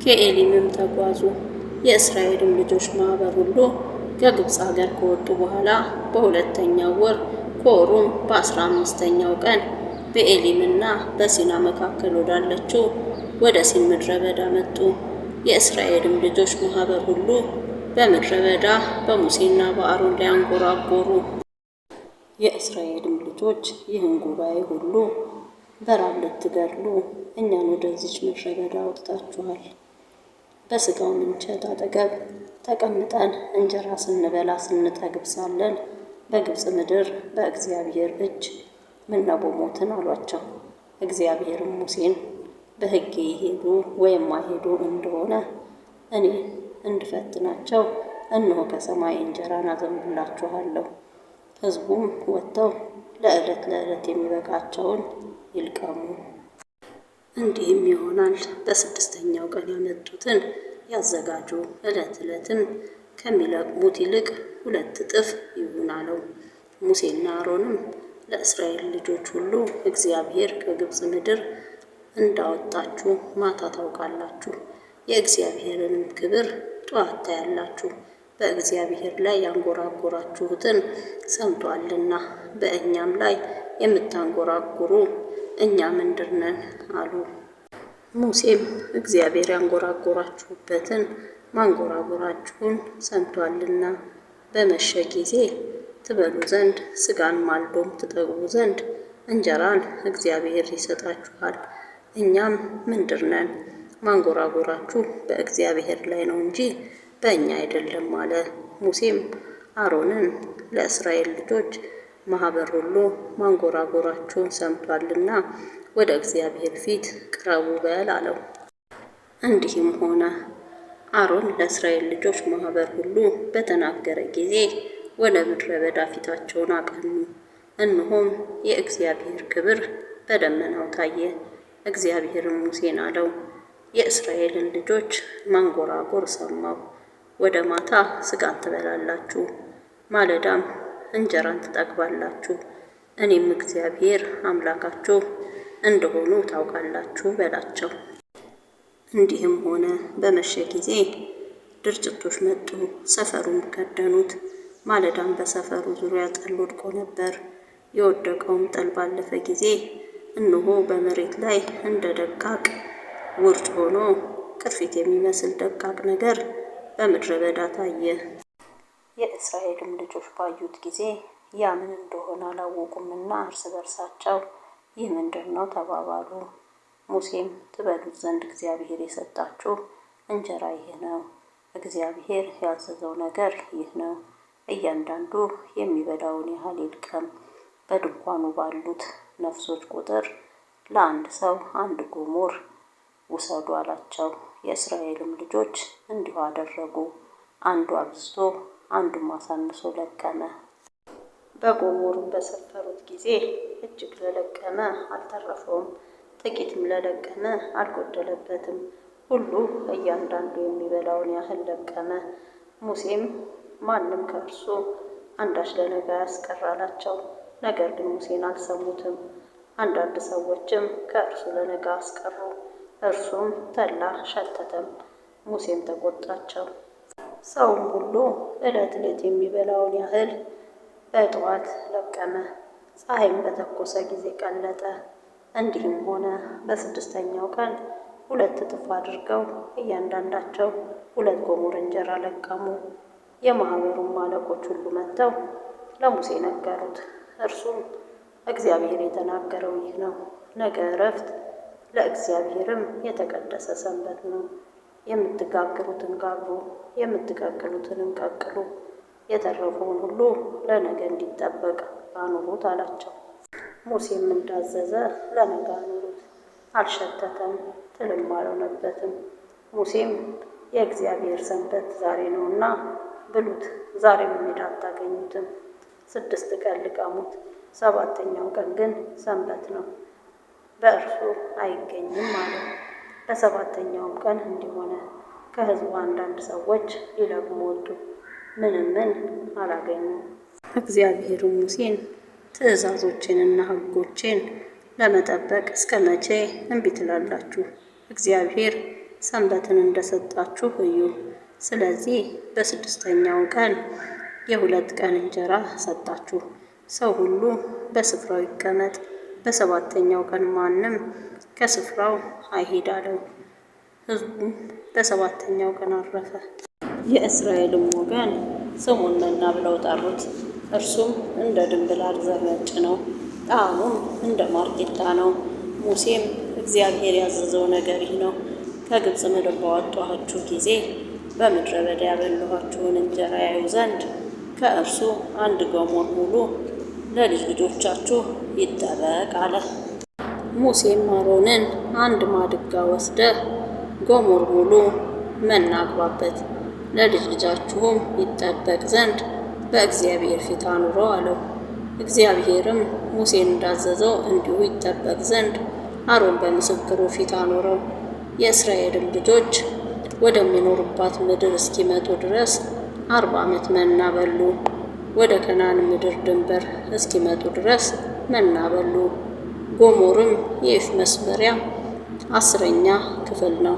ከኤሊምም ተጓዙ። የእስራኤልም ልጆች ማኅበር ሁሉ ከግብፅ ሀገር ከወጡ በኋላ በሁለተኛው ወር ከወሩም በ15ኛው ቀን በኤሊምና በሲና መካከል ወዳለችው ወደ ሲን ምድረ በዳ መጡ። የእስራኤልም ልጆች ማኅበር ሁሉ በምድረ በዳ በሙሴና በአሮን ላይ አንጎራጎሩ። የእስራኤልም ልጆች ይህን ጉባኤ ሁሉ በራብ ልትገድሉ እኛን ወደዚች ምድረ በዳ አውጥታችኋል። በሥጋውም እንጨት አጠገብ ተቀምጠን እንጀራ ስንበላ ስንጠግብ ሳለን በግብፅ ምድር በእግዚአብሔር እጅ ምነው በሞትን አሏቸው። እግዚአብሔርም ሙሴን በሕጌ ይሄዱ ወይም አይሄዱ እንደሆነ እኔ እንድፈትናቸው እነሆ ከሰማይ እንጀራን አዘንብላችኋለሁ። ሕዝቡም ወጥተው ለዕለት ለዕለት የሚበቃቸውን ይልቀሙ። እንዲህም ይሆናል በ6ኛው ቀን ያመጡትን ያዘጋጁ፣ ዕለት ዕለትም ከሚለቅሙት ይልቅ 2 እጥፍ ይሁን አለው። ሙሴና አሮንም ለእስራኤል ልጆች ሁሉ እግዚአብሔር ከግብፅ ምድር እንዳወጣችሁ ማታ ታውቃላችሁ፣ የእግዚአብሔርንም ክብር ጠዋት ታያላችሁ። በእግዚአብሔር ላይ ያንጎራጎራችሁትን ሰምቷልና በእኛም ላይ የምታንጎራጉሩ እኛ ምንድር ነን አሉ። ሙሴም እግዚአብሔር ያንጎራጎራችሁበትን ማንጎራጎራችሁን ሰምቷልና በመሸ ጊዜ ትበሉ ዘንድ ሥጋን ማልዶም ትጠግቡ ዘንድ እንጀራን እግዚአብሔር ይሰጣችኋል። እኛም ምንድር ነን? ማንጎራጎራችሁ በእግዚአብሔር ላይ ነው እንጂ በእኛ አይደለም አለ። ሙሴም አሮንን ለእስራኤል ልጆች ማኅበር ሁሉ ማንጎራጎራችሁን ሰምቷልና ወደ እግዚአብሔር ፊት ቅረቡ በል አለው። እንዲህም ሆነ አሮን ለእስራኤል ልጆች ማኅበር ሁሉ በተናገረ ጊዜ ወደ ምድረ በዳ ፊታቸውን አቀኑ። እነሆም የእግዚአብሔር ክብር በደመናው ታየ። እግዚአብሔርም ሙሴን አለው፣ የእስራኤልን ልጆች ማንጎራጎር ሰማሁ። ወደ ማታ ሥጋን ትበላላችሁ፣ ማለዳም እንጀራን ትጠግባላችሁ። እኔም እግዚአብሔር አምላካችሁ እንደሆኑ ታውቃላችሁ በላቸው። እንዲህም ሆነ በመሸ ጊዜ ድርጭቶች መጡ፣ ሰፈሩም ከደኑት። ማለዳም በሰፈሩ ዙሪያ ጠል ወድቆ ነበር። የወደቀውም ጠል ባለፈ ጊዜ እነሆ በመሬት ላይ እንደ ደቃቅ ውርጭ ሆኖ ቅርፊት የሚመስል ደቃቅ ነገር በምድረ በዳ ታየ። የእስራኤልም ልጆች ባዩት ጊዜ ያ ምን እንደሆነ አላወቁምና እርስ በርሳቸው ይህ ምንድር ነው ተባባሉ። ሙሴም ትበሉት ዘንድ እግዚአብሔር የሰጣችሁ እንጀራ ይህ ነው፣ እግዚአብሔር ያዘዘው ነገር ይህ ነው፣ እያንዳንዱ የሚበላውን ያህል ይልቀም፣ በድንኳኑ ባሉት ነፍሶች ቁጥር ለአንድ ሰው 1 ጎሞር ውሰዱ አላቸው። የእስራኤልም ልጆች እንዲሁ አደረጉ። አንዱ አብዝቶ አንዱም አሳንሶ ለቀመ። በጎሞሩም በሰፈሩት ጊዜ እጅግ ለለቀመ አልተረፈውም፣ ጥቂትም ለለቀመ አልጎደለበትም። ሁሉ እያንዳንዱ የሚበላውን ያህል ለቀመ። ሙሴም ማንም ከእርሱ አንዳች ለነገ ያስቀር አላቸው። ነገር ግን ሙሴን አልሰሙትም። አንዳንድ ሰዎችም ከእርሱ ለነገ አስቀሩ፣ እርሱም ተላ ሸተተም። ሙሴም ተቆጣቸው። ሰውም ሁሉ ዕለት ዕለት የሚበላውን ያህል በጠዋት ለቀመ። ፀሐይም በተኮሰ ጊዜ ቀለጠ። እንዲህም ሆነ በ6ኛው ቀን 2 እጥፍ አድርገው እያንዳንዳቸው 2 ጎሞር እንጀራ ለቀሙ። የማኅበሩም አለቆች ሁሉ መጥተው ለሙሴ ነገሩት። እርሱም እግዚአብሔር የተናገረው ይህ ነው፣ ነገ ዕረፍት፣ ለእግዚአብሔርም የተቀደሰ ሰንበት ነው። የምትጋግሩትን ጋግሩ፣ የምትቀቅሉትንም ቀቅሉ፣ የተረፈውን ሁሉ ለነገ እንዲጠበቅ አኑሩት አላቸው። ሙሴም እንዳዘዘ ለነገ አኑሩት፣ አልሸተተም፣ ትልም አልሆነበትም። ሙሴም የእግዚአብሔር ሰንበት ዛሬ ነውና ብሉት፣ ዛሬም ሜዳ አታገኙትም። 6 ቀን ልቀሙት፣ 7ኛው ቀን ግን ሰንበት ነው፣ በእርሱ አይገኝም አለ። በ7ኛውም ቀን እንዲሆነ ከሕዝቡ አንዳንድ ሰዎች ሊለቅሙ ወጡ፣ ምን አላገኙም። እግዚአብሔርም ሙሴን ትእዛዞቼንና ሕጎቼን ለመጠበቅ እስከ መቼ እምቢ ትላላችሁ? እግዚአብሔር ሰንበትን እንደሰጣችሁ እዩ። ስለዚህ በ6ኛው ቀን የ2 ቀን እንጀራ ሰጣችሁ። ሰው ሁሉ በስፍራው ይቀመጥ፣ በ7ኛው ቀን ማንም ከስፍራው አይሂድ አለው። ሕዝቡም በ7ኛው ቀን አረፈ። የእስራኤልም ወገን ስሙን መና ብለው ጠሩት። እርሱም እንደ ድንብላል ዘር ነጭ ነው፣ ጣዕሙም እንደ ማር ቂጣ ነው። ሙሴም እግዚአብሔር ያዘዘው ነገር ይህ ነው፣ ከግብፅ ምድር ባወጣኋችሁ ጊዜ በምድረ በዳ ያበላኋችሁን እንጀራ ያዩ ዘንድ ከእርሱ 1 ገሞር ሙሉ ለልጅ ልጆቻችሁ ይጠበቅ አለ። ሙሴም አሮንን 1 ማድጋ ወስደህ ገሞር ሙሉ መና አግባበት፣ ለልጅ ልጃችሁም ይጠበቅ ዘንድ በእግዚአብሔር ፊት አኑረው አለው። እግዚአብሔርም ሙሴን እንዳዘዘው እንዲሁ ይጠበቅ ዘንድ አሮን በምስክሩ ፊት አኖረው። የእስራኤልም ልጆች ወደሚኖሩባት ምድር እስኪመጡ ድረስ 40 ዓመት መና በሉ። ወደ ከነዓን ምድር ድንበር እስኪመጡ ድረስ መና በሉ። ገሞርም የኢፍ መስፈሪያ 10ኛ ክፍል ነው።